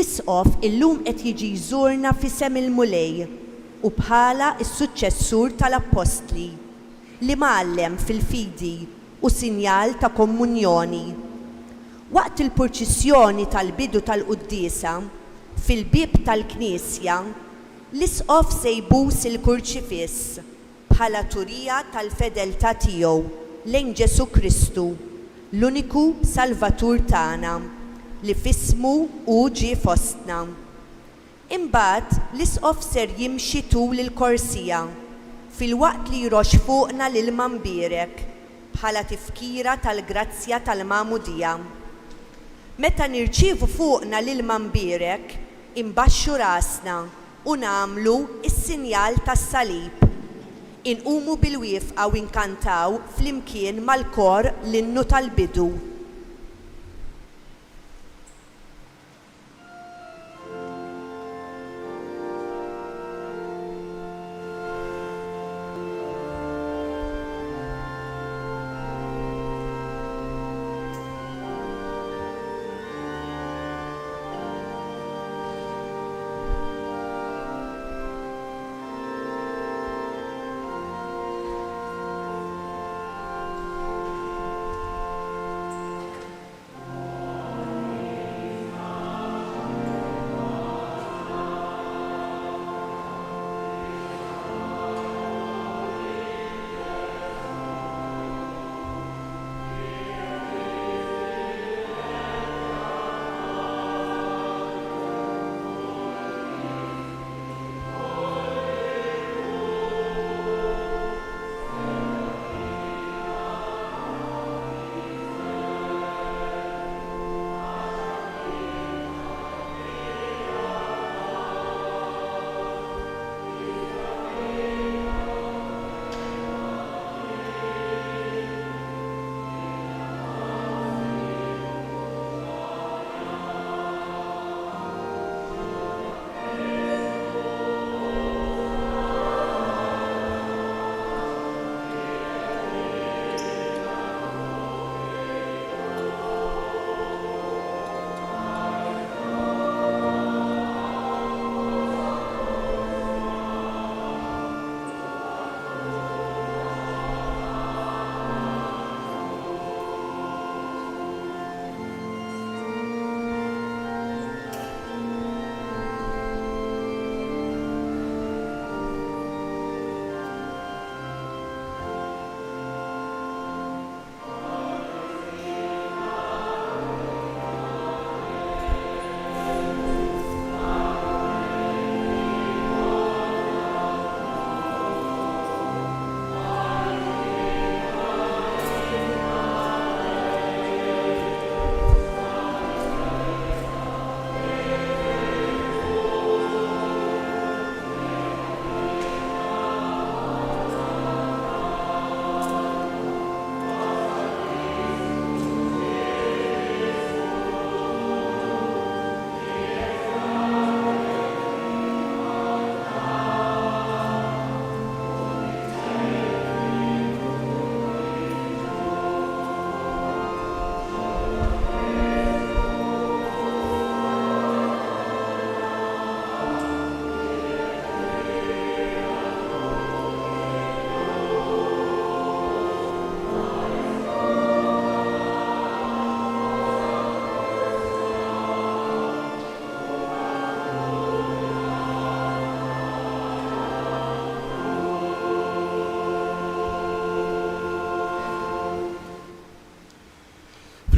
L-isqof illum qed jiġi jżurna f'isem il-mulej u bħala s-suċċessur tal-Apostli li mgħallem fil-fidi u sinjal ta' komunjoni. Waqt il-purċissjoni tal-bidu tal-quddiesa fil-bib tal-Knisja, l-isqof se jbus il-kurċifiss bħala turija tal-fedeltà tiegħu lejn Ġesu Kristu, l-uniku Salvatur tagħna li f'ismu hu ġie fostna. Imbagħad l-isqof ser jimxi tul il-korsija fil-waqt li jrox fuqna l-ilma mbierek bħala tifkira tal-grazzja tal-Magħmudija. Meta nirċievu fuqna l-ilma mbierek, imbaxxu rasna u nagħmlu s-sinjal tas-salib. Inqumu bil-wieqfa u nkantaw flimkien mal-kor l-innu tal-bidu.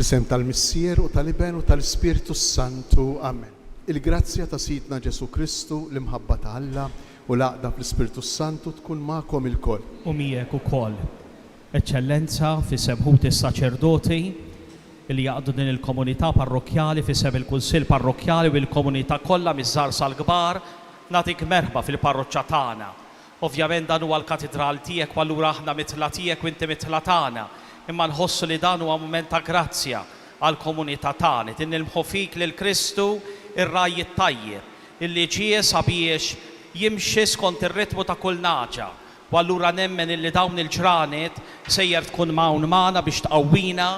Fl-isem tal-Missier u tal-Iben u tal-Ispiritu Santu. Amen. Il-grazzja ta' Sidna Ġesu Kristu, l-imħabba ta' Alla u l-għaqda fl-Ispiritu Santu tkun magħkom ilkoll. U miegħek ukoll. Eċċellenza fis-sem ħut is-saċerdoti li jaqdu din il-komunità parrokjali fis-sem il-Kunsill parrokjali u l-komunità kollha miż-żgħar sal-kbar, nagħtik merħba fil-parroċċja tagħna. Ovvjament dan huwa l-katedral tiegħek u allura aħna mitla tiegħek u inti mitla tagħna. Imma nħossu li dan huwa mument ta' grazzja għall komunità tagħna. Tinilmħu fik lil Kristu ir-raj it-tajjeb illi ġie sabiex jimxi skont ir-ritmu ta' kull naġa. U allura nemmen illi dawn il-ġranet sejjer tkun mawn magħna biex tqawwina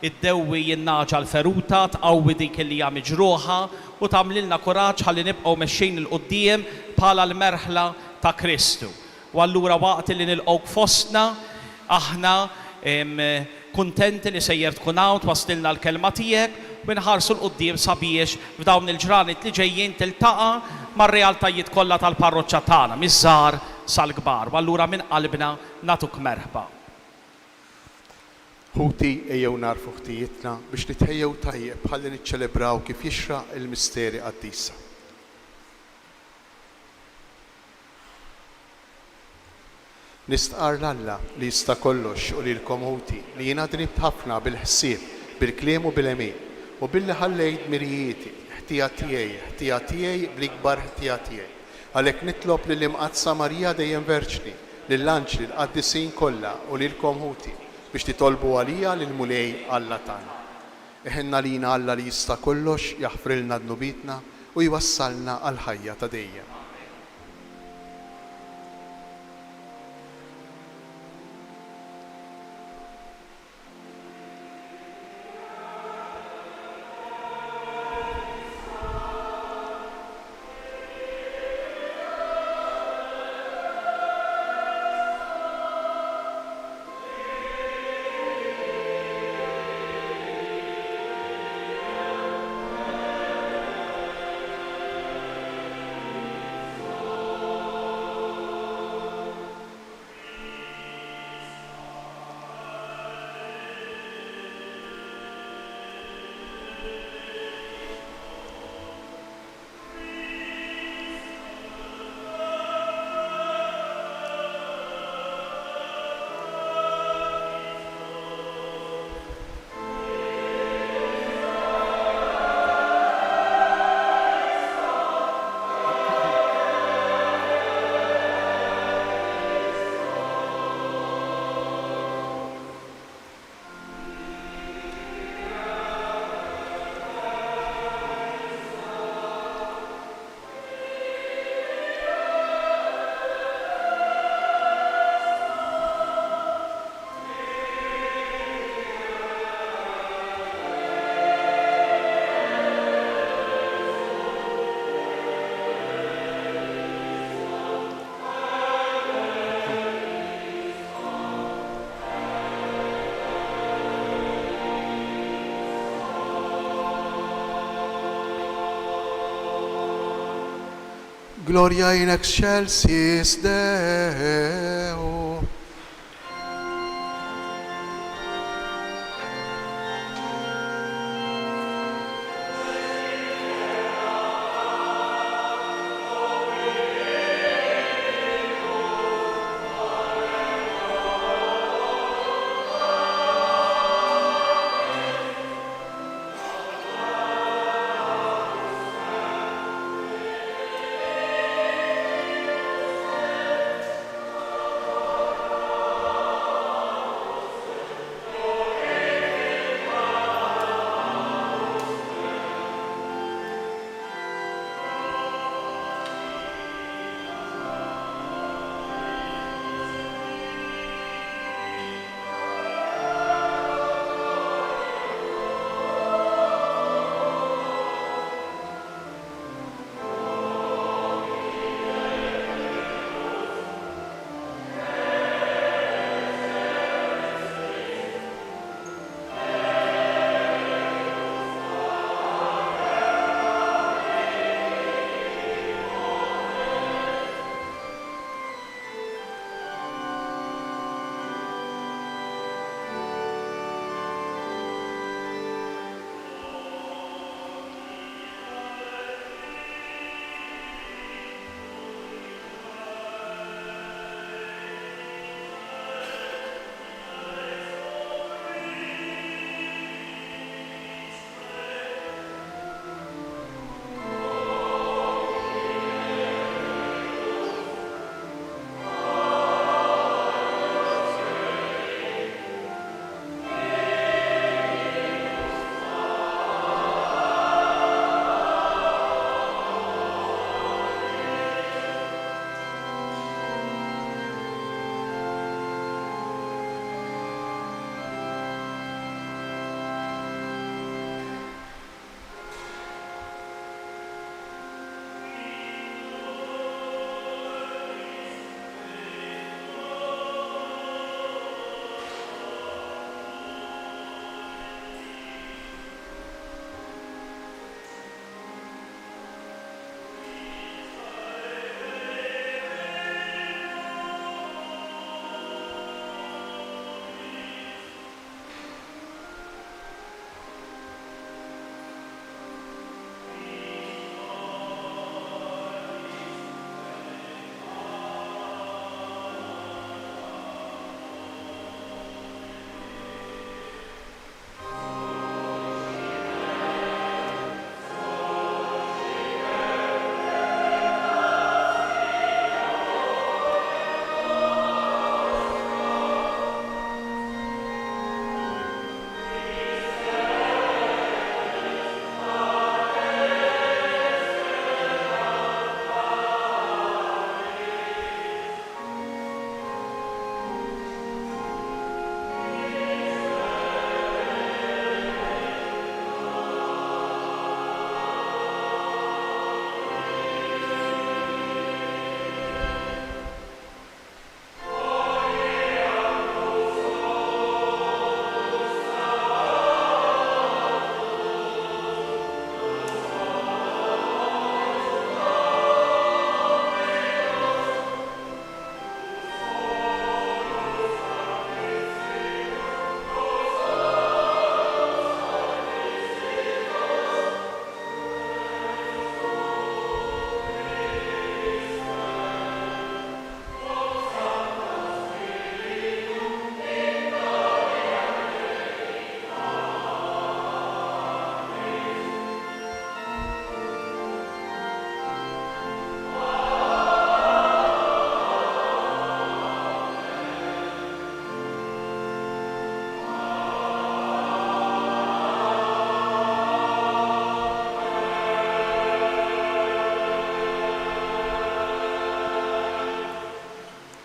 iddewwi jinnaġa l-feruta, tqawwi dik li hija miġruħa u tagħmlilna kuraġġ ħalli nibqgħu mexxejn il qudiem bħala l-merħla ta' Kristu. U allura waqt li nilqgħu fostna aħna kuntenti li sejjer tkun hawn twassilna l-kelma tiegħek u nħarsu l-qudiem sabiex f'dawn il-ġranet li ġejjin tiltaqa' mar-realtajiet kollha tal-parroċċja tagħna, miż-żgħar sal-kbar. U allura minn qalbna nagħtuk merħba. Ħuti ejjew narfu ħtijietna biex nitħejjew tajjeb ħalli niċċelebraw kif jixraq il-misteri qaddisa. Nistqar l-Alla li jista' kollox u lilkom ħuti li jiena dribt ħafna bil-ħsieb, bil-kliem u bil-emin u billi ħallejt mirjieti, ħtija tiegħi bl-ikbar ħtija tiegħi. Għalhekk nitlob lill-Imqazza Marija dejjem Verġni, lill-anġli l-qaddisin kollha u lilkom ħuti biex titolbu għalija lill-mulej Alla tagħna. Iħenna lina Alla li jista' kollox jaħfrilna dnubitna u jwassalna għal ħajja ta' dejjem. Gloria in excelsis Deo.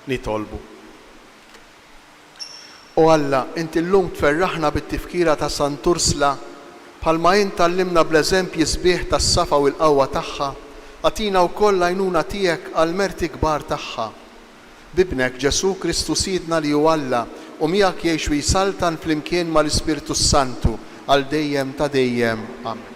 nitolbu. U Alla, inti llum tferraħna bit-tifkira ta' Sant'Ursula bħalma jien tallimna bl-eżempji sbieħ tas-safa u l-qawwa tagħha, għatina wkoll għajnuna tiegħek għal merti kbar tagħha. Bibnek Ġesu Kristu Sidna li hu Alla u miegħek jgħix u jsaltan flimkien mal-Ispirtu Santu għal dejjem ta' dejjem. Amen.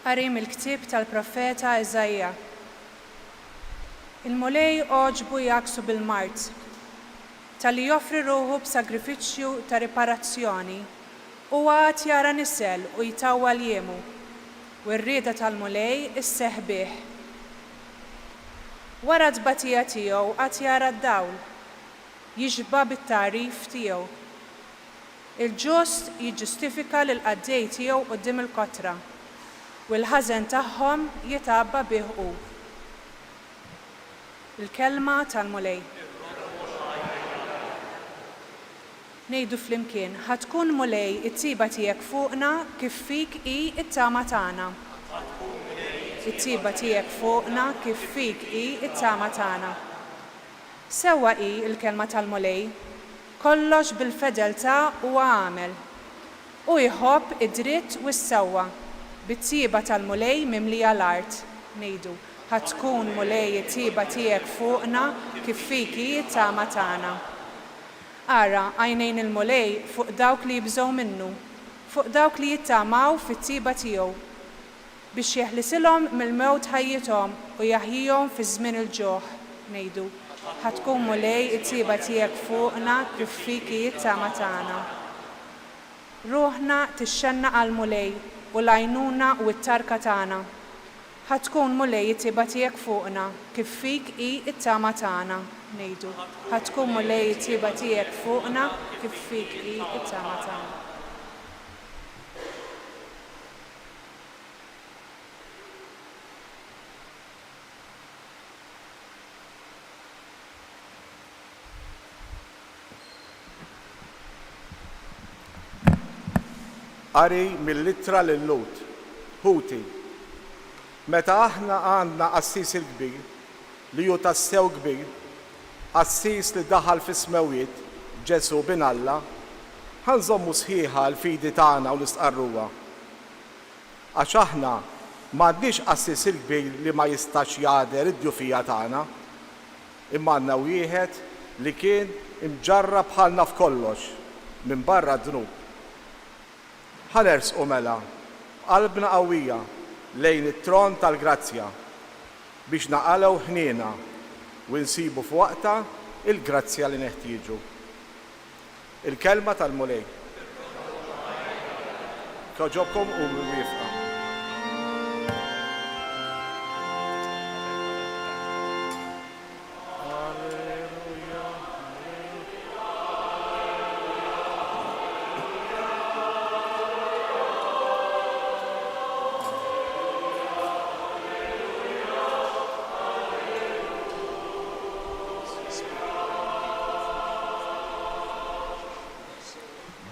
Qarim il-ktieb tal-profeta Eżajja. Il-mulej oġbu jaksu bil-mart, tal-li joffri ruħu b'sagrifiċċju ta' riparazzjoni u għat jara nisel u jitawwa l-jemu, u r-rieda tal-mulej isseħ bih. Wara d-batija tiegħu għat jara d-dawl, jiġba bit-tarif tiegħu. Il-ġust jiġġustifika l-qaddej tiegħu quddiem il-kotra, u l-ħażen tagħhom jitabba bih hu. Il-kelma tal-mulej. Ngħidu flimkien, ħatkun mulej it-tiba tiegħek fuqna kif fik hi t-tama tagħna. It-tiba tiegħek fuqna kif fik hi t-tama tagħna. Sewwa hi l-kelma tal-mulej, kollox bil-fedeltà huwa għamel u jħobb id-dritt u s-sewwa. Bit-tiba tal-mulej mimlija l-art, ngħidu, ħatkun mulej it-tiba tiegħek fuqna kif fik hi t-tama tagħna. Ara għajnejn il-mulej fuq dawk li jibżgħu minnu, fuq dawk li jittamaw fit-tiba tiegħu, biex jeħlisilhom mill-mewt ħajjithom u jaħjihom fi żmien il-ġuħ, ngħidu, ħatkun mulej it-tiba tiegħek fuqna kif fik hi t-tama tagħna. Ruħna tixxenna għall-mulej u l-għajnuna u t-tarka tagħna. Ħatkun mulej it-tiba tiegħek fuqna kif fik hi t-tama tagħna, ngħidu. Ħatkun mulej it-tiba tiegħek fuqna kif fik hi t-tama tagħna. Qari mill-littra lill-Lut, Ħuti. Meta aħna għandna qassis il-kbir li hu tassew kbir, qassis li daħal fis-smewiet Ġesu bin Alla, ħanżommu sħiħa l-fidi tagħna u nistqarruha. Għax aħna m'għandniex qassis il-kbir li ma jistax jagħder id-djufija tagħna, imma għandna wieħed li kien imġarrab bħalna f'kollox minn barra d-dnub. Ħanersqu mela qalbna qawwija lejn it-tron tal-grazzja biex naqalgħu ħniena u nsibu f'waqta il-grazzja li neħtieġu. Il-kelma tal-mulej. Kjoġobkom u wieqfa.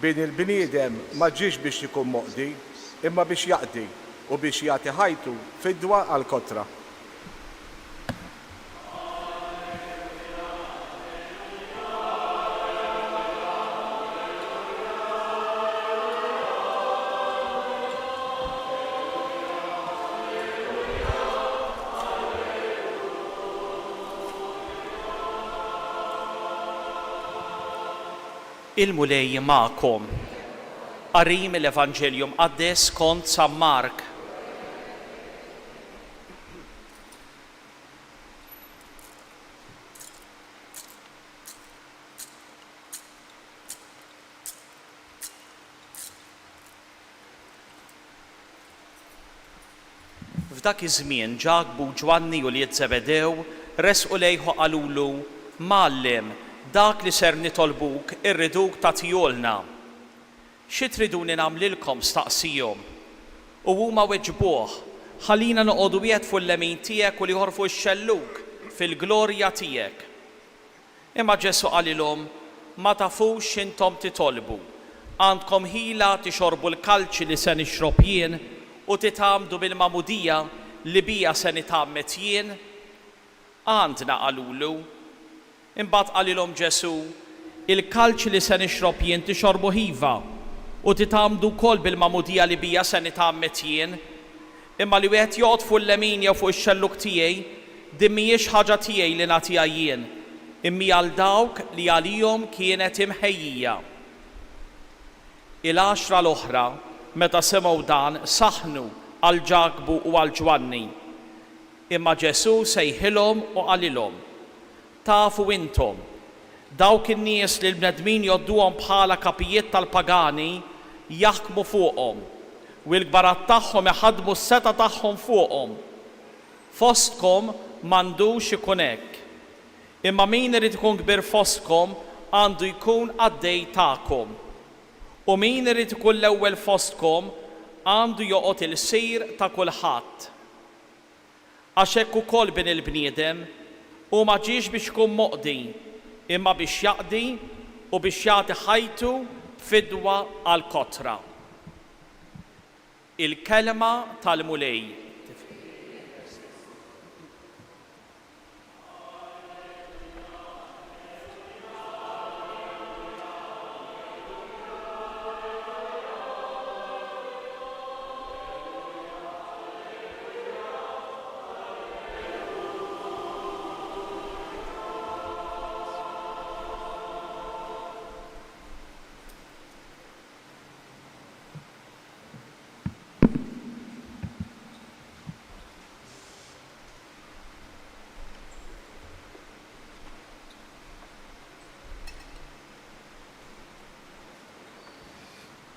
Bin il-bniedem ma ġiex biex ikun moqdi, imma biex jaqdi u biex jagħti ħajtu fidwa għal kotra. Il-mulej ma'kom. Qarim l-Evanġeljum qaddes skont San Mark. F'dak iż-żmien ġakbu Ġwanni u liet Zebedew resqu lejhu qalulu, Mgħallem, dak li ser nitolbuk irriduk tagħtihulna. Xi triduni nagħmlilkom staqsihom? U huma weġbuh, ħallina noqogħdu wieħed fuq l-lemin tiegħek u li jħorfu x-xelluk fil-glorja tiegħek. Imma Ġesu qalilhom, ma tafux x'intom titolbu. għandkom ħila tixorbu l-kalċi li se nixrob jien u titgħamdu bil-magħmudija li bija se nitgħammet jien? Għandna qalulu. Imbagħad qalilhom Ġesu, il-kalċi li se nixrob jien tixorbu ħiva u titgħamdu wkoll bil-magħmudija li bija se nitgħammet jien. Imma li wieħed joqgħod fuq l-lemin jew fuq ix-xelluk tiegħi din mhijiex ħaġa tiegħi li nagħtiha jien, imma għal dawk li għalihom kienet imħejjija. Il-10 l-oħra meta semgħu dan saħnu għal Ġakbu u għal Ġwanni. Imma Ġesu sejħilhom u qalilhom: tafu intom, dawk in-nies li l-bnedmin jgħodduhom bħala kapijiet tal-pagani jaħkmu fuqhom u l-kbarat tagħhom iħaddmu s-seta tagħhom fuqhom. Fostkom m'għandux ikun hekk. Imma min irid ikun kbir fostkom għandu jkun għaddej tagħkom. U min irid ikun l-ewwel fostkom għandu joqgħod il-sir ta' kulħadd. Għax hekk ukoll bin il-bniedem u ma ġiex biex ikun moqdi, imma biex jaqdi u biex jagħti ħajtu fidwa għal kotra. Il-kelma tal-mulej.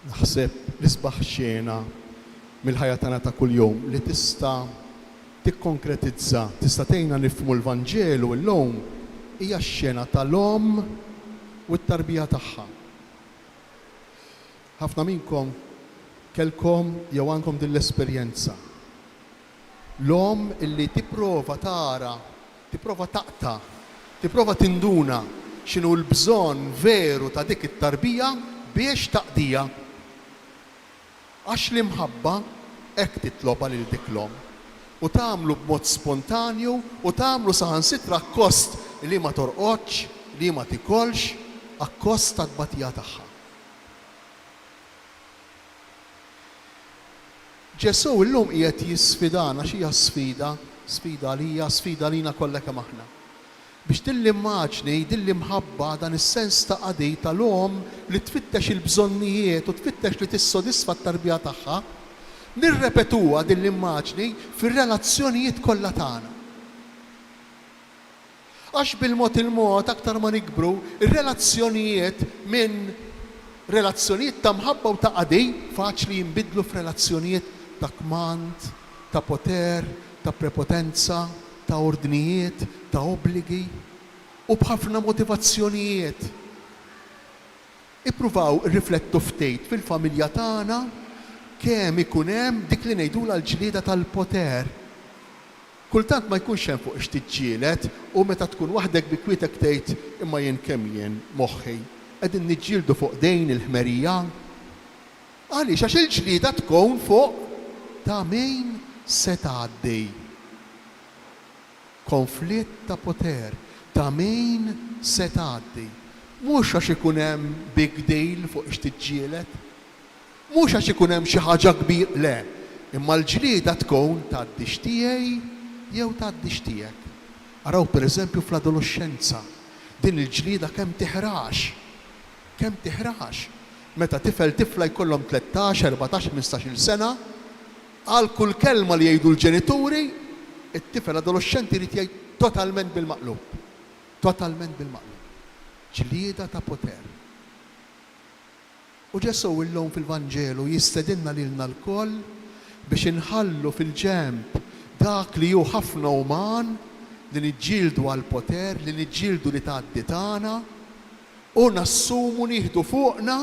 Naħseb l-isbaħ xena mill-ħajja tagħna ta' kuljum li tista' tikkonkretizza, tista' tgħinna nifhmu l-Vanġelu llum hija x-xena tal-om u t-tarbija tagħha. Ħafna minnkom kellkom jew għandkom din l-esperjenza. L-om illi tipprova tara, tipprova taqta, tipprova tinduna x'inhu l-bżonn veru ta' dik it-tarbija biex taqdija. Għax l-imħabba hekk titloba lil dik l-om u tagħmlu b'mod spontanju u tagħmlu saħansitra akkost li ma torqodx, li ma tikolx, akkost tat-tbatija tagħha. Ġesu llum qiegħed jisfidana x'hija sfida, sfida għalija, sfida għalina kollha kemm aħna. Biex din l-immaġni, din l-imħabba, dan is-sens ta' qadej tal-om li tfittex il-bżonnijiet u tfittex li tissodisfa t-tarbija tagħha, nirrepetuha din l-immaġni fir-relazzjonijiet kollha tagħna. Għax bil-mod il-mod aktar ma nikbru, ir-relazzjonijiet minn relazzjonijiet ta' mħabba u ta' qadej faċli jinbidlu f'relazzjonijiet ta' kmand, ta' poter, ta' prepotenza, ta' ordnijiet, ta' obbligi u b'ħafna motivazzjonijiet. Ippruvaw irriflettu ftit fil-familja tagħna kemm ikun hemm dik li ngħidula l-ġlieda tal-poter. Kultant ma jkunx hemm fuq x'tiġġieled u meta tkun waħdek bi kwietek tgħid imma jien kemm jien moħħi qegħdin niġġieldu fuq dejn il-ħmerija. Għaliex għax il-ġlieda tkun fuq ta' min se tgħaddej. Konflitt ta' poter, ta' min se tgħaddi. Mhux għax ikun hemm big deal fuq x'tiġġieled, mhux għax ikun hemm xi ħaġa kbir, le, imma l-ġlieda tkun tgħaddix tiegħi jew tgħaddix tiegħek. Araw pereżempju fl-adolescenza, din il-ġlieda kemm tiħrax. Kemm tiħrax. Meta tifel tifla jkollhom 13, 14, 15-il sena, għal kull kelma li jgħidu l-ġenituri, it-tifel adolescenti jrid jgħid totalment bil-maqlub. Totalment bil-maqlub. Ġlieda ta' poter. U Ġesu llum fil-Vanġelu jistedinna lilna l-koll biex inħallu fil-ġemp dak li hu ħafna uman li niġġieldu għal poter, li niġġieldu li tgħaddi tagħna u nassumu nieħdu fuqna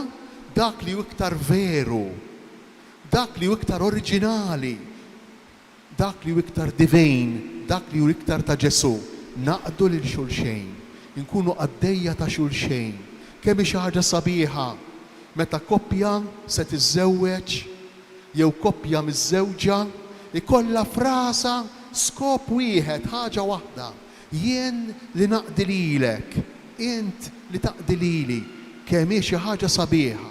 dak li hu iktar veru, dak li hu iktar oriġinali, dak li hu iktar divin, dak li hu iktar ta' Ġesu. Naqdu lil xulxejn, inkunu għaddejja ta' xulxejn, kemm xi ħaġa sabiħa Meta koppja se tiżżewweġ jew koppja miż-żewġa ikollha frasa skop wieħed, ħaġa waħda. Jien li naqdi lilek, int li taqdi lili, kemm hi xi ħaġa sabiħa.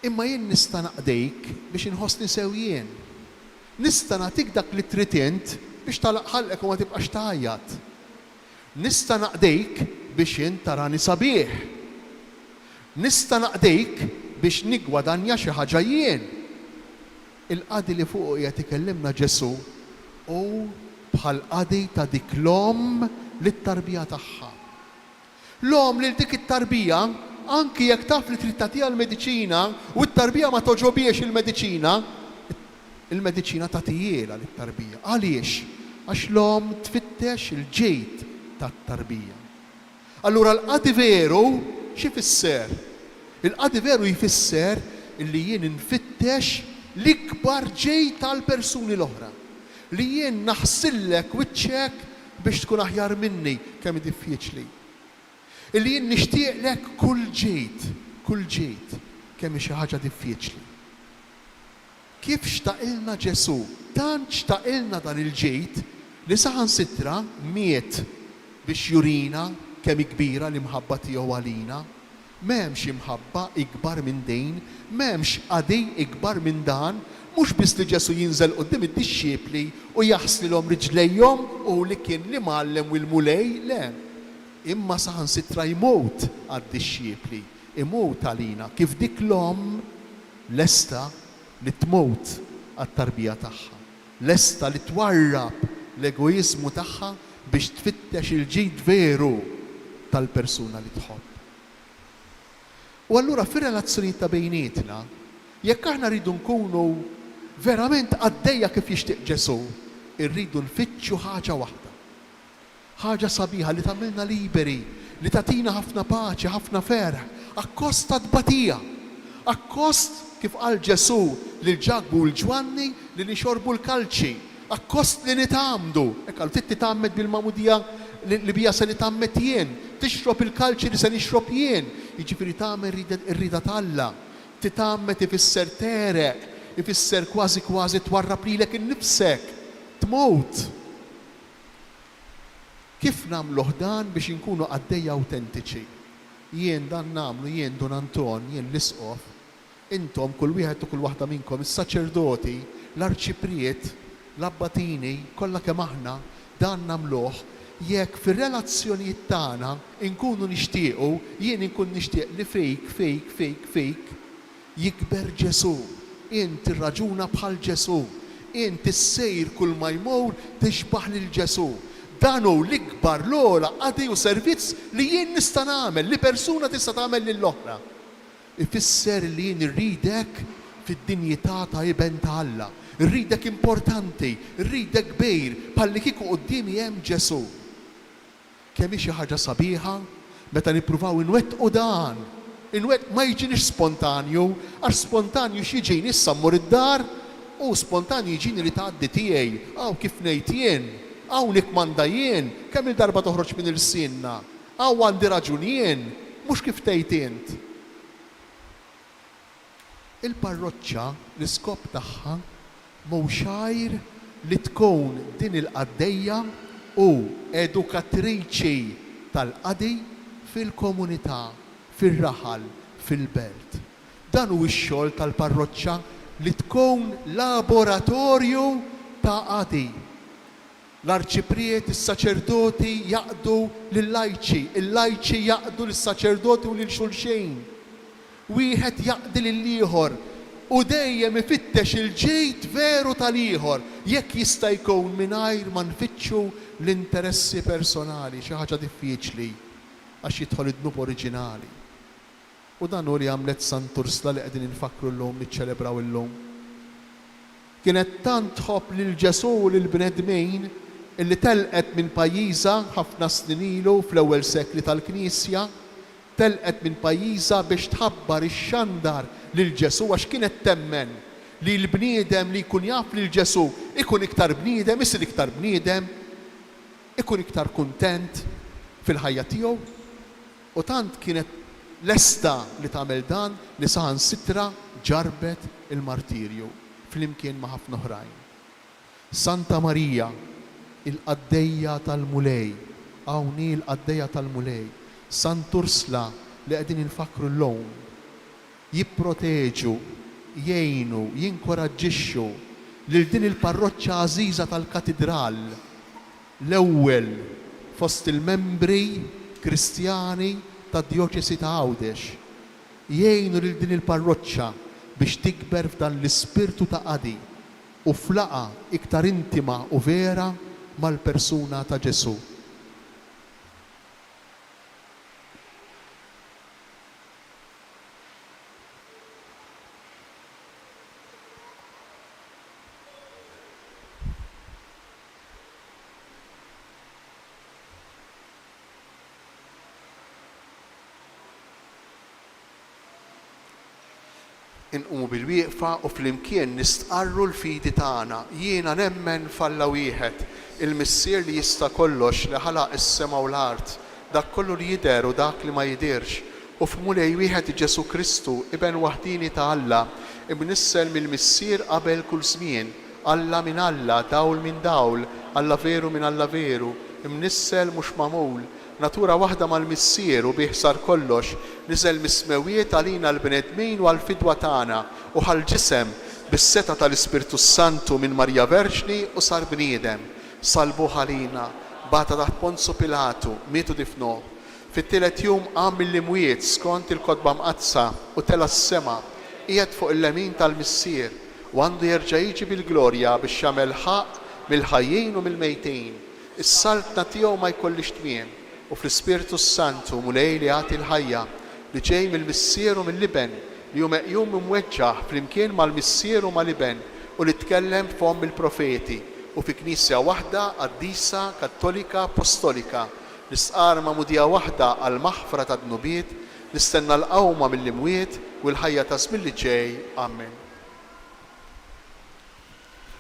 Imma jien nista' naqdejk biex inħossni sew jien. Nista' nagħtik dak li trid int biex talaq ħalqek u ma tibqax tgħajjad. Nista' naqdejk biex int tarani sabiħ. Nista' naqdejk biex nigwadanja xi ħaġa jien. Il-qadi li fuq qiegħed ikellimna Ġesu u bħal qadi ta' dik l-om lit-tarbija tagħha. L-om lil dik it-tarbija anki jekk taf li trid tagħtiha l-mediċina u t-tarbija ma toġobiex il-mediċina tagħtijiela lit-tarbija. Għaliex? Għax l-om tfittex il-ġejt tat-tarbija. Allura l-qadi veru xi fisser? Il-qadi veru jfisser li jien nfittex l-ikbar ġejt tal-persuni l-oħra. Li jien naħsillek wiċċek biex tkun aħjar minni kemm diffiċli. Illi jien nixtieqlek kull ġejt kemm xi ħaġa diffiċli. Kif xtaqilna Ġesu, tant xtaqilna dan il-ġejt li saħansitra miet biex jurina kemm kbira l-imħabba tiegħu għalina. M'hemmx imħabba ikbar minn din, m'hemmx qadi ikbar minn dan, mhux biss li Ġesu jinżel quddiem id-dixxiepli u jaħslilhom riġlejhom u li kien li mgħallem u l-mulej, le. Imma saħansitra jmut għad-dixxiepli, imut għalina kif dik l-om lesta li tmut għat-tarbija tagħha. Lesta li twarrab l-egoiżmu tagħha biex tfittex il-ġid veru tal-persuna li tħobb. U allura fir-relazzjonijiet ta' bejnietna, jekk aħna rridu nkunu verament għaddejja kif jixtieq Ġesu, irridu nfittxu ħaġa waħda. Ħaġa sabiħa li tagħmilna liberi, li tagħtina ħafna paċi, ħafna ferħ, akkost ta' tbatija. Akkost kif qal Ġesu lil Ġakbu u l-Ġwanni li nixorbu l-kalċi, akkost li nitamdu. Hekk għal trid titammed bil-mamudija li bija se nitammet jien, tixrob il-kalċi li se nixrob jien. Jiġifieri tagħmel ir-rida t'Alla. Titammet ifisser tereq, ifisser kważi twarrab lilek innifsek, tmut. Kif nagħmluh dan biex inkunu għaddejja awtentiċi? Jien dan nagħmlu, jien Don Anton, jien l-Isqof, intom kull wieħed u kull waħda minnkom is-saċerdoti, l-arċipriet, l-abbatini, kollha kemm aħna dan nagħmluh jekk fir-relazzjonijiet tagħna inkunu nixtiequ, jien inkun nixtieq li fejk jikber Ġesu. Int irraġuna bħal Ġesu. Int issejr kull ma jmur tixbaħ lil Ġesu. Dan hu l-ikbar l-ogħla qadi u servizz li jien nista' nagħmel, li persuna tista' tagħmel lill-oħra. Ifisser li jien irridek fid-dinjità ta' iben ta' Alla. Irridek importanti, irridek kbir, bħalli kieku qudiemi hemm Ġesu. Kemm hi xi ħaġa sabiħa meta nippruvaw inwettqu dan. Ma jiġinix spontanju, għax spontanju x'jiġini issa mmur id-dar u spontanju jiġini li tgħaddi tiegħi, aw kif ngħid jien, aw nikmanda jien, kemm il-darba toħroġ minn il-sinna, aw għandi raġun jien, mhux kif tgħid int. Il-parroċċa l-iskop tagħha mhux xajr li tkun din il-qaddejja u edukatriċi tal-qadi fil-komunità, fil-raħal, fil-belt. Dan hu x-xogħol tal-parroċċa li tkun laboratorju ta' qadi. L-arċipriet, is-saċerdoti jaqdu lill-lajċi, il-lajċi jaqdu lis-saċerdoti u lil xulxejn. Wieħed jaqdi lill-ieħor u dejjem ifittex il-ġejt veru tal-ieħor jekk jista' jkun mingħajr ma nfittxu l-interessi personali, xi ħaġa diffiċli għax jidħol id-dnub oriġinali. U dan hu li għamlet Sant'Ursula li qegħdin infakru llum niċċelebraw illum. Kienet tant tħobb lil Ġesu u lil bnedmin illi telqet minn pajjiżha ħafna snin ilu fl-ewwel sekli tal-Knisja, telqet minn pajjiżha biex tħabbar ix-xandar lil Ġesu għax kienet temmen li l-bniedem li jkun jaf lil Ġesu ikun iktar bniedem, isir iktar bniedem, ikun iktar kuntent fil-ħajja tiegħu. U tant kienet lesta li tagħmel dan li saħan sitra ġarbet il-martirju flimkien ma' ħafna oħrajn. Santa Marija, il-qaddejja tal-mulej, hawnhi l-qaddejja tal-mulej, Sant'Ursula li qegħdin infakru l-lum, jipproteġu, jgħinu, jinkoraġġixxu lil din il-parroċċa għażiża tal-katedral, l-ewwel fost il-membri Kristjani tad-Djoċesi ta' Għawdex, jgħinu lil din il-parroċċa biex tikber f'dan l-ispirtu ta' qadi u flaqa iktar intima u vera mal-persuna ta' Ġesu. Inqumu bil-wieqfa u flimkien nistqarru l-fidi tagħna. Jiena nemmen f'Alla wieħed, il-Missier li jista' kollox li ħalaq is-sema u l-art, dak kollu li jidher u dak li ma jidirx, u f'mulej wieħed Ġesu Kristu, iben waħdini ta' Alla, imnissel mill-Missier qabel kull żmien, Alla minn Alla, dawl minn dawl, Alla veru minn Alla veru, imnissel mhux magħmul, natura waħda mal-Missier u bih sar kollox, niżel mismewiet għalina l-bnedmin u għal-fidwa tagħna u ħal-ġisem bis-seta tal-Ispirtu Santu minn Marja Verġni u sar bniedem. Salbuh għalina, bata taħt Ponzu Pilatu, mietu difnuh. Fit-tielet jum qam mill-imwiet skont il-kotba mqazza u tela s-sema, qiegħed fuq il-lemin tal-Missier u għandu jerġa' jiġi bil-glorja biex jagħmel ħaq mill-ħajjin u mill-mejtin. Is-saltna tiegħu ma jkollix tmiem. U fl-Ispirtu Santu mulej li għati l-ħajja li ġej mill-Missier u mill-Liben li hu meqjum imweġġaħ flimkien mal-Missier u mal-Liben u li tkellem f'hom il-profeti u fi knisja waħda qaddisa kattolika apostolika nistqarma mudija waħda għal maħfra ta' dnubiet nistenna l-qawma mill-imwiet u l-ħajja ta' żmien li ġej. Amen.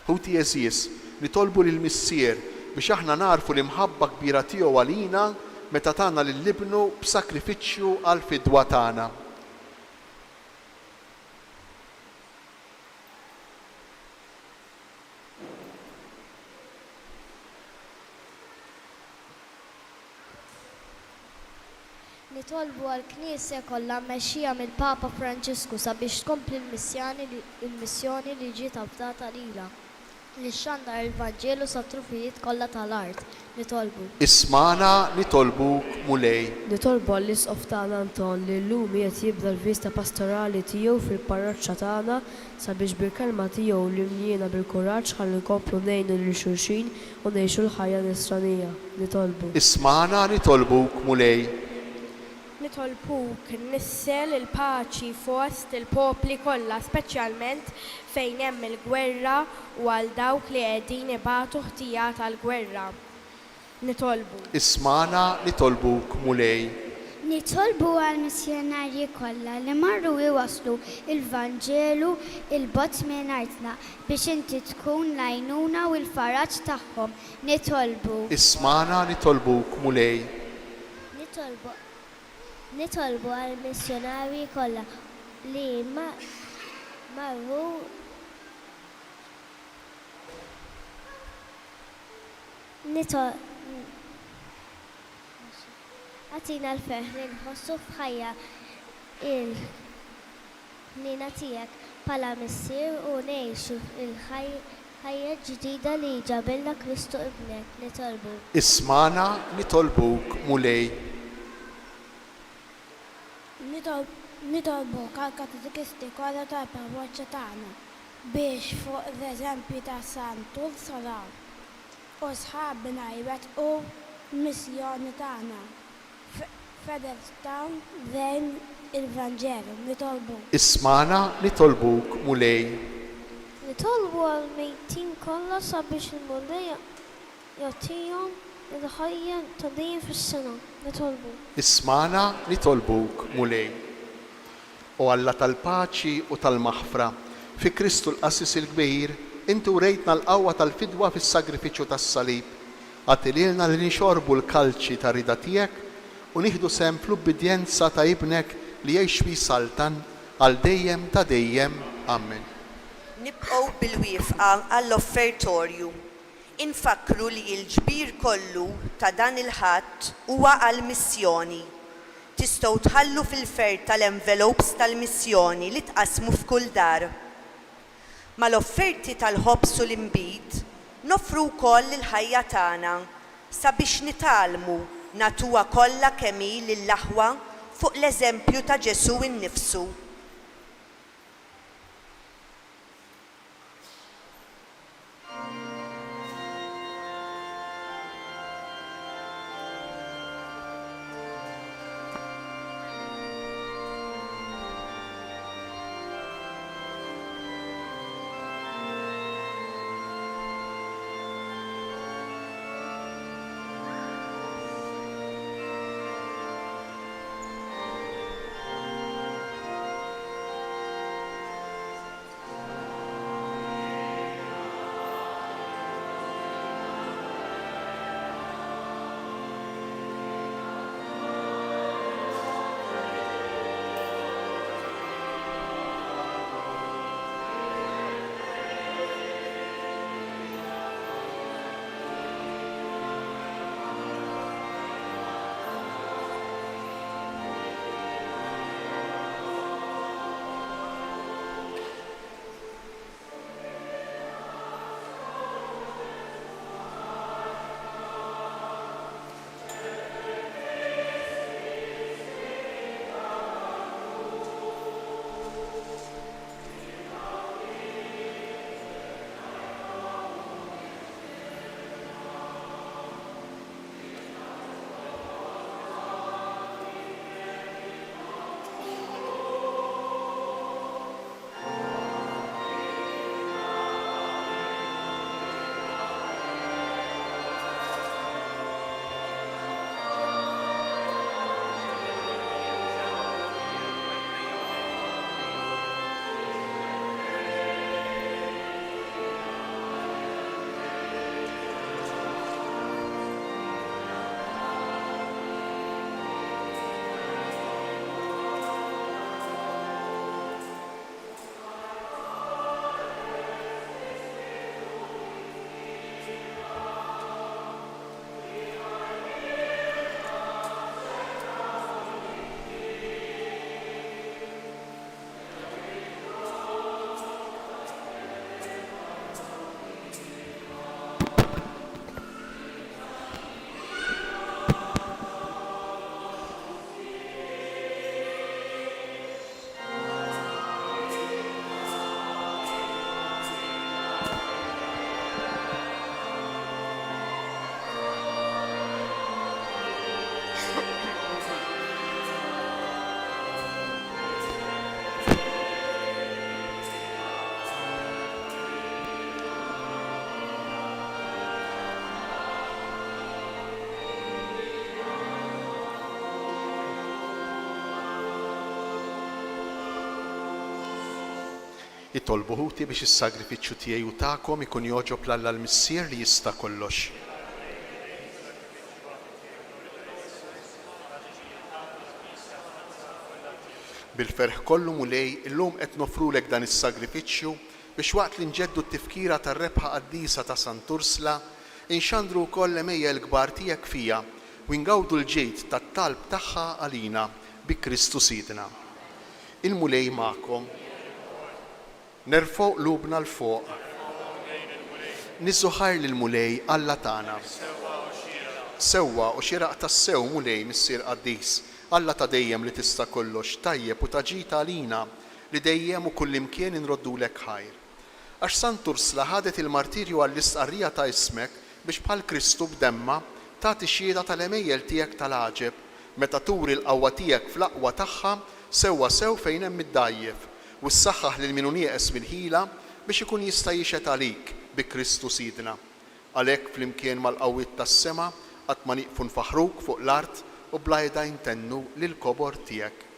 Ħuti eżies nitolbu lill-Missier biex aħna narfu l-imħabba kbira tiegħu għalina meta tagħna lill-ibnu b'sakrifiċċju għal fidwa tagħna. Nitolbu għall-Knisja kollha mmexxija mill-Papa Franċisku sabiex tkompli l-missjoni li ġiet abtata lilha li xandar il-Vanġelu sat-trufijiet kollha tal-art. Nitolbu. Ismana nitolbuk mulej. Nitolbu għall-isqof tagħna Anton li llum qiegħed jibda l-vista pastorali tiegħu fil-parroċċa tagħna sabiex bil-kelma tiegħu li mliena bil-kuraġġ ħalli nkomplu ngħinu lil xulxin u ngħixu l-ħajja nisranija. Nitolbu. Ismana nitolbuk mulej. Nitolbuk nissel il-paċi fost il-popli kollha, speċjalment fejn hemm il-gwerra u għal dawk li qegħdin ibatu ħtija tal-gwerra. Nitolbu. Ismana nitolbuk mulej. Nitolbu għal-missjonarji kollha li marru iwaslu il-Vanġelu il-bot minn artna biex inti tkun l-għajnuna u l-faraġġ tagħhom. Nitolbu. Ismana nitolbuk mulej. Nitolbu għal-missjonarji kollha li marru għatina l-ferħ li nħossu f'ħajja il-ħnina tiegħek bħala missier u ngħixu il-ħajja ġdida li ġabilna Kristu ibnek. Nitolbu. Ismana nitolbuk mulej. Nitolbu għall-Katetikisti kollha tal-parroċċja tagħna biex fuq l-eżempju ta' Sant'Ursula u sħabna jwettqu missjoni tagħna Federstown lejn il-Vanġelu. Nitolbu. Ismana nitolbuk mulej. Nitolbu għal-mejtin kollha sabiex il-mulej jagħtihom il-ħajja ta' dejjem fis-sena. Nitolbu. Ismana nitolbuk mulej. U Alla tal-paċi u tal-maħfra fi Kristu l-Qassis il-Kbir inti urejtna l-qawwa tal-fidwa fis-sagrifiċċju tas-salib. Għatililna li nixorbu l-kalċi ta' rida tiegħek u nieħdu sem fl-ubbidjenza ta' ibnek li jgħix fi saltan għal dejjem ta' dejjem. Amen. Nibqgħu bil-wifqa għall-offertorju. Infakru li l-ġbir kollu ta' dan il-ħadd huwa għall-missjoni. Tistgħu tħallu fil-fert tal-envelopes tal-missjoni li tqasmu f'kull dar. Mal-offerti tal-ħobs u l-imbit nofru wkoll il-ħajja tagħna sabiex nitalmu natuha kollha kemm hi lill-aħwa fuq l-eżempju ta' Ġesu innifsu. Itolbu ħuti biex is-sagrifiċċju tiegħi u tagħkom ikun joġob l-Alla l-Missier li jista' kollox. Bil-ferħ kollu mulej illum qed nofrulek dan is-sagrifiċċju biex waqt li nġeddu t-tifkira tar-rebħa qaddisa ta' Sant'Ursula inxandru wkoll l-emejja l-kbar tiegħek fija u ngawdu l-ġejt tat-talb tagħha għalina bi Kristu Sidna. Il-mulej magħkom. Nerfgħu qlubna l-fuq. Niżżuħar lill-mulej Alla tagħna. Sewwa u xieraq tas-sew mulej missier qaddis, Alla ta' dejjem li tista' kollox, tajjeb u taġita għalina li dejjem u kullimkien inroddulek ħajr. Għax Sant'Ursula ħadet il-martirju għall-istqarrija ta' ismek biex bħal Kristu b'demma tagħti xhieda tal-emejjel tiegħek tal-għaġeb meta turi l-qawwa tiegħek fl-aqwa tagħha sewwa sew fejn hemm id-dajjef u ssaħħaħ lil min nieqes mill-ħila biex ikun jista' jixhed għalik bi Kristu Sidna. Għalhekk flimkien mal-qawwiet tas-sema qatt ma nieqfu nfaħruk fuq l-art u blajda jintennu lil kobor tiegħek.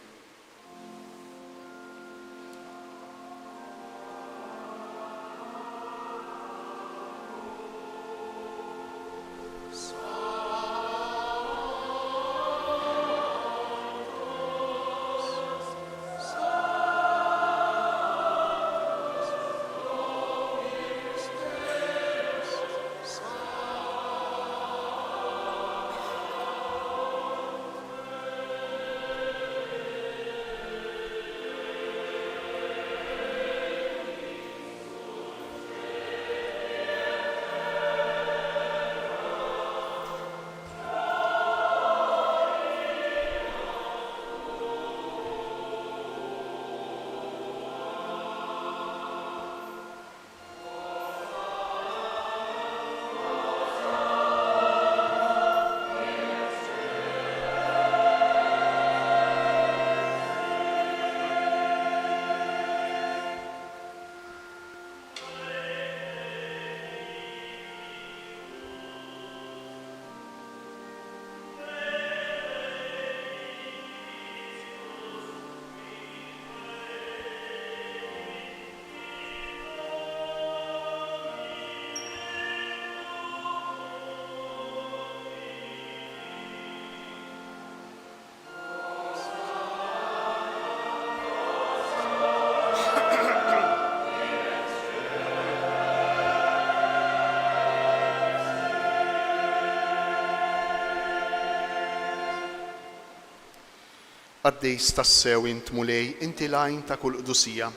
Għaddejs tassew int mulej, inti lajn ta' kull qdusija.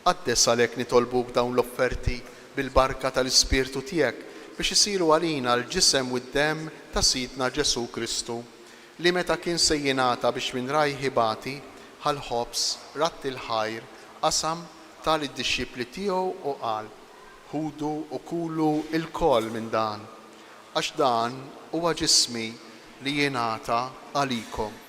Għaddes għalhekk nitolbuk dawn l-offerti bil-barka tal-Ispirtu tiegħek biex isiru għalina l-ġisem u d-dem ta' Sidna Ġesu Kristu, li meta kien sejjinata biex minn rajħi bati ħal-ħobs ratti l-ħajr qasam tal-id-dixxipli tiegħu u qal: ħudu u kulu il-koll minn dan, għax dan huwa ġismi li jingħata għalikom.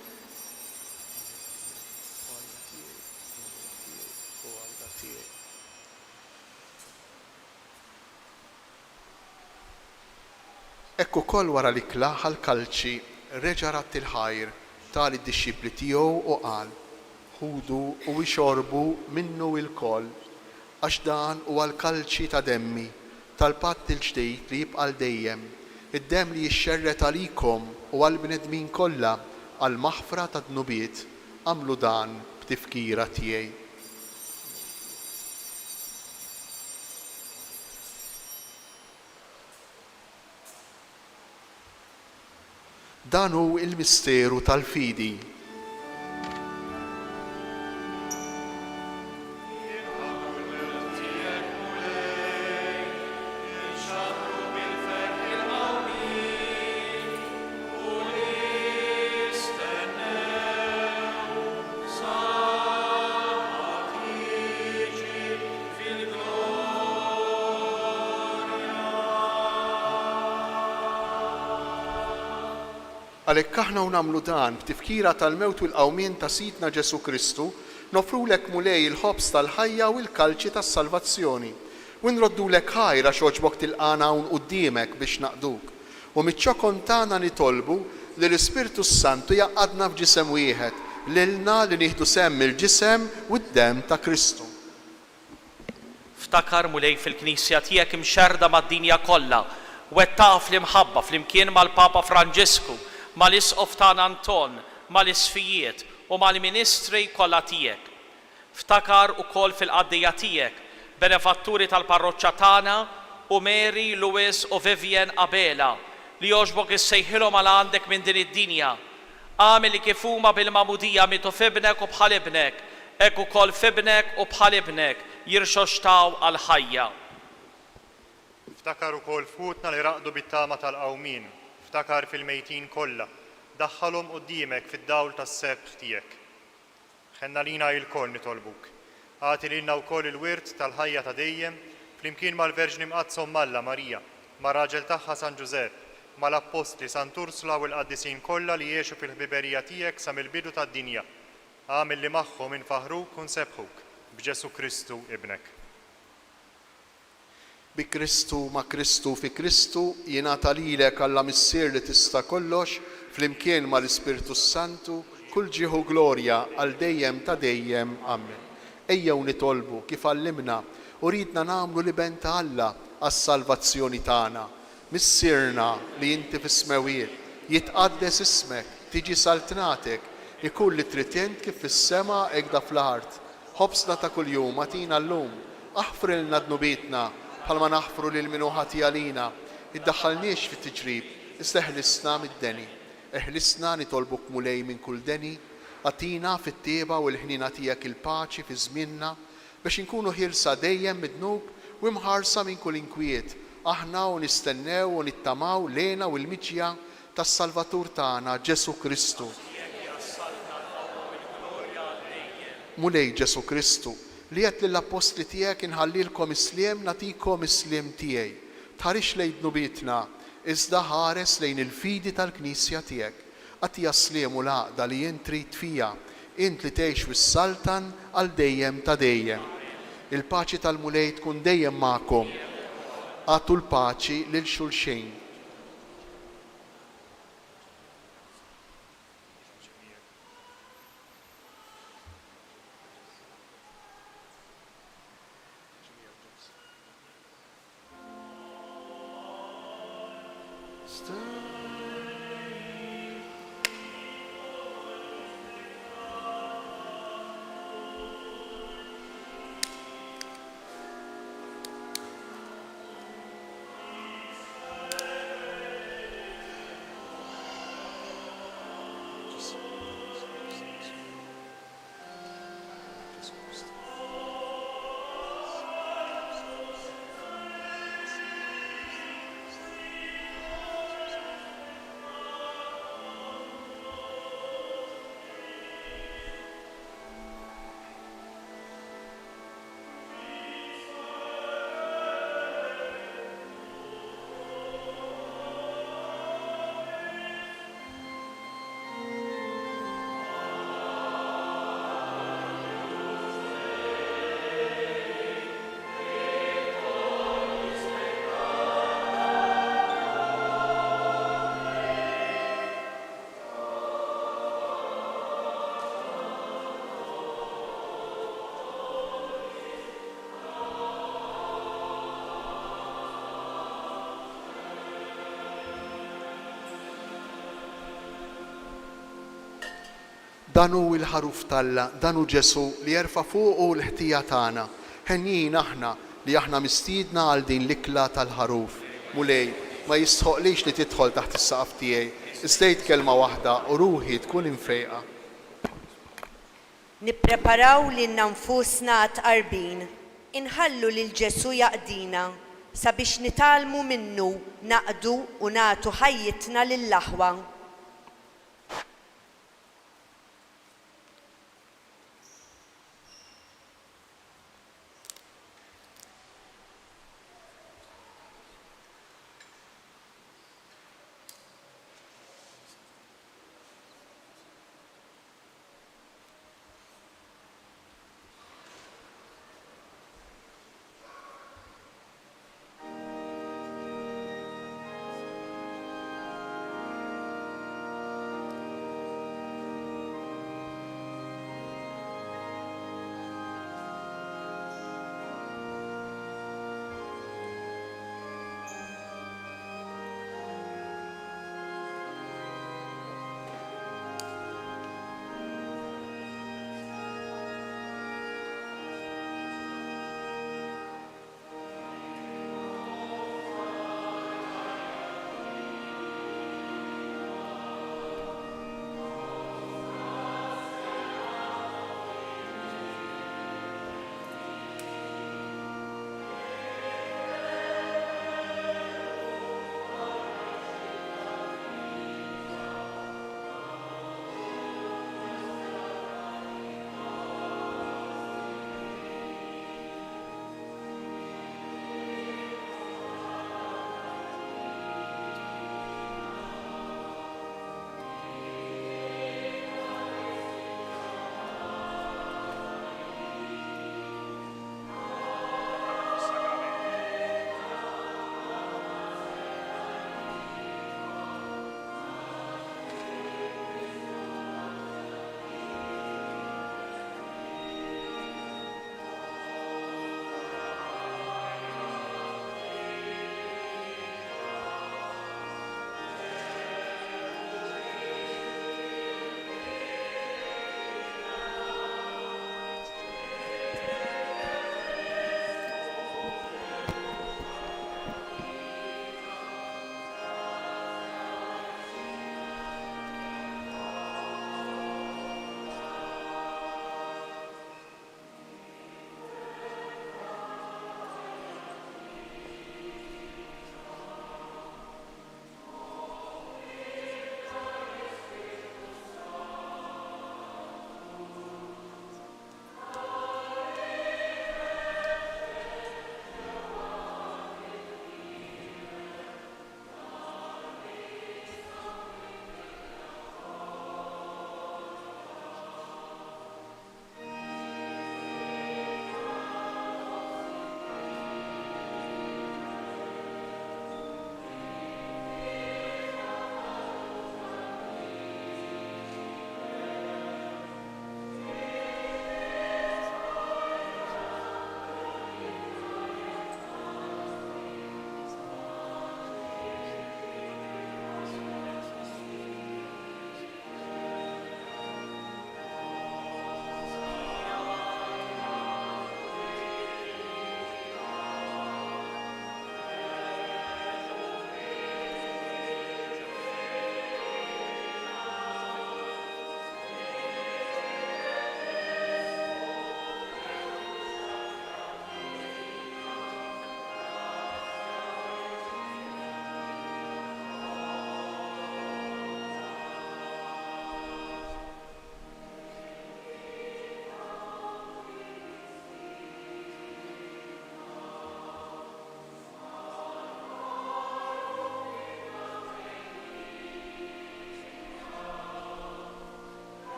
Ekku koll wara li klaħ għal-kalċi reġa' ratti l-ħajr tal-id-dixxipli tiegħu u qal: ħudu u ixorbu minnu il-koll, għax dan huwa l-kalċi ta' demmi tal-patt il-ġdejd li jibqa' dejjem, id-demm li jixxerret għalikom u għall-bnedmin kollha għall-maħfra ta' dnubiet, għamlu dan b'tifkira tiegħi. Dan hu il-misteru tal-fidi. Għalhekk aħna nagħmlu dan b'tifkira tal-mewt u l-qawmien ta' Sidna Ġesu Kristu, nofrulek mulej il-ħobs tal-ħajja u l-kalċi tas-salvazzjoni. U nroddulek ħajra x'oġbok tilqana hawn quddiemek biex naqduk. U miċ-ċokon tagħna nitolbu li l-Ispirtu Santu jaqgħadna f'ġisem wieħed, lilna li nieħdu semm il-ġisem u d-demm ta' Kristu. Ftakar mulej fil-Knisja tiegħek imxerda mad-dinja kollha, wettaha fl-imħabba flimkien mal-Papa Franġisku, mal-Isqof tagħna Anton, mal-isfijiet u mal-ministri kollha tiegħek. Ftakar ukoll fil-qaddija tiegħek benefatturi tal-parroċċa tagħna u Mary, Louis u Vivian Abela li jogħġbok issejħilhom għal għandek minn din id-dinja. Għamel li kif huma bil-magħmudija mitu f'ibnek u bħal ibnek, hekk ukoll f'ibnek u bħal ibnek jirxoxtaw għal ħajja. Ftakar ukoll futna li raqdu bit-tama tal-qawmin. Ftakar fil-mejtin kollha, daħħalhom quddiemek fid-dawl tas-sebħ tiegħek. Ħenna lina il-koll nitolbuk. Għati lilna wkoll il-wirt tal-ħajja ta' dejjem flimkien mal-Verġni Mqazzom Malla Marija, mar-raġel tagħha San Ġusepp, mal-Apostli Sant Ursula u l-qaddisin kollha li jgħixu fil-ħbiberija tiegħek sa mill-bidu tad-dinja. Għamel li magħhom infaħruk u nsebħuk b'Ġesu Kristu ibnek. Bi Kristu ma' Kristu fi Kristu jingħata lilek Alla missier li tista' kollox flimkien mal-Ispirtu Santu kull ġieħu glorja għal dejjem ta' dejjem. Amen. Ejjew nitolbu kif għallimna u ridna nagħmlu liben ta' Alla għas-salvazzjoni tagħna. Missierna li inti fis-smewiet, jitqaddes ismek, tiġi saltnatek, ikun li trid int kif fis-sema hekk da fl-art. Ħobsna ta' kuljum atina llum, aħfrilna dnubietna bħalma naħfru lil min hu ħati għalina, iddaħħalniex fit-tiġrib, isteħlisna mid-deni. Eħlisna nitolbuk mulej minn kull deni, għatina fit-tieba u l-ħnina tiegħek il-paċi fi żmienna biex inkunu ħilsa dejjem midnuk u imħarsa minn kull inkwiet, aħna u nistennew u nittamaw lejna u l-miġja tas-Salvatur tagħna Ġesu Kristu. Mulej Ġesu Kristu, li qed lill-apostli tiegħek inħallilkom isliem nagħtikom isliem tiegħi. Tħarix lejn dnubietna, iżda ħares lejn il-fidi tal-Knisja tiegħek. Għatija sliem u l-għaqda li jien trid fija, int li tgħix fis-Saltan għal dejjem ta' dejjem. Il-paċi tal-mulej tkun dejjem magħkom. Għatu l-paċi lil xulxejn. Dan hu l-ħaruf Alla, dan hu Ġesu li jerfa' fuqu l-ħtija tagħna. Ħenjin aħna li aħna mistiedna għal din l-ikla tal-ħaruf. Mulej, ma jistħoqlix li tidħol taħt is-saqaf tiegħi. Istejt kelma waħda u ruħi tkun infejqa. Nippreparaw lilna nfusna qarbin, inħallu lil Ġesu jaqdina sabiex nitalmu minnu naqdu u nagħtu ħajjitna lill-aħwa.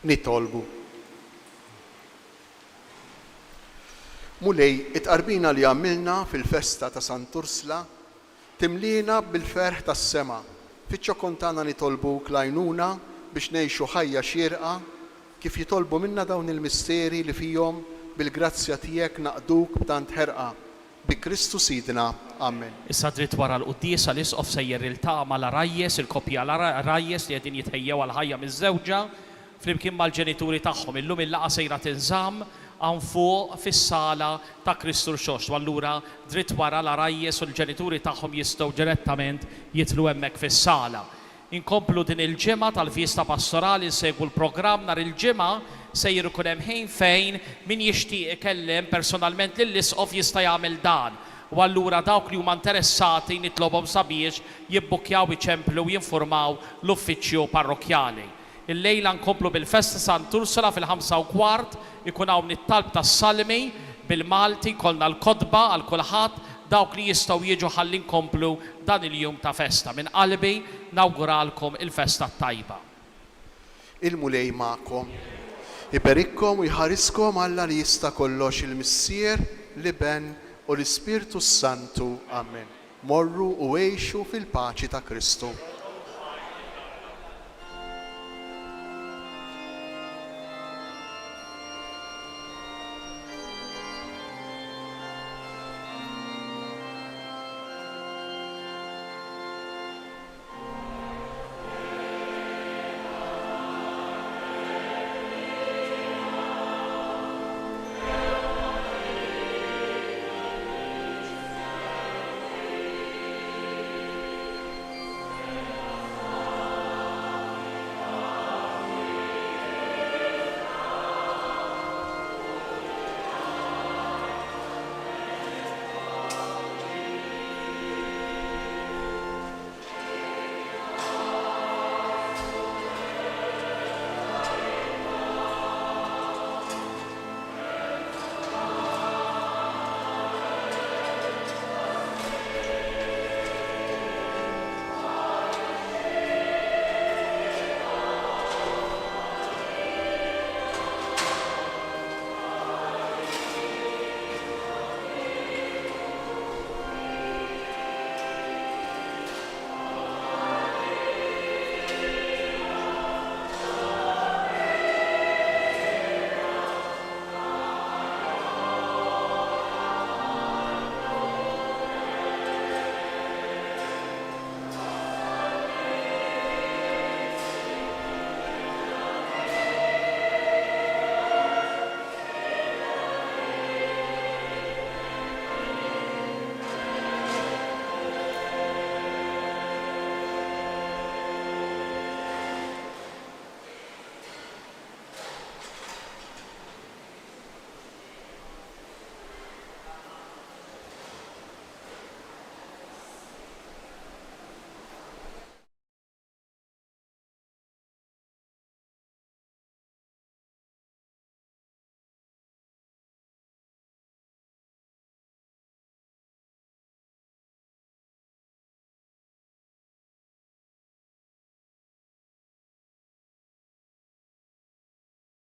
Nitolbu. Mulej, it-qarbina li għamilna fil-festa ta' Sant'Ursula timlina bil-ferħ tas-sema. Fiċ-ċokon tagħna nitolbuk l-għajnuna biex ngħixu ħajja xierqa kif jitolbu minna dawn il-misteri li fihom bil-grazzja tiegħek naqduk b'tant ħerqa. Bi Kristu Sidna. Amen. Issa dritt wara l-qudies għal-isqof sejjer il-tama l-arajjes, il-koppja l-arajjes li qegħdin jitħejjew għal-ħajja miż-żewġa flimkien mal-ġenituri tagħhom. Illum il-laqa sejra tinżamm għan fuq fis-sala ta' Kristu l-Xox. Allura dritt wara l-arajjes u l-ġenituri tagħhom jistgħu direttament jitlu hemmhekk fis-sala. Inkomplu din il-ġimgħa tal-vjista pastorali nsegwu l-programm nhar il-ġimgħa sejjer ikun hemm ħin fejn min jixtieq ikellem personalment lill-isqof jista' jagħmel dan. U allura dawk li huma interessati nitlobhom sabiex jibbukkjaw iċemplu u jinformaw l-uffiċċju parrokjali. Il-lejla nkomplu bil-festa Sant'Ursula fil-5:15 ikun hawn it-talb tas-salmi bil-Malti kollna l-kodba għal kulħadd dawk li jistgħu jiġu ħalli nkomplu dan il-jum ta' festa. Minn qalbi nawguralkom il-festa tajba. Il-mulej magħkom. Iberikkom u jħariskom Alla li jista' kollox il-Missier, l-Iben u l-Ispirtu Santu. Amen. Morru u għejxu fil-paċi ta' Kristu.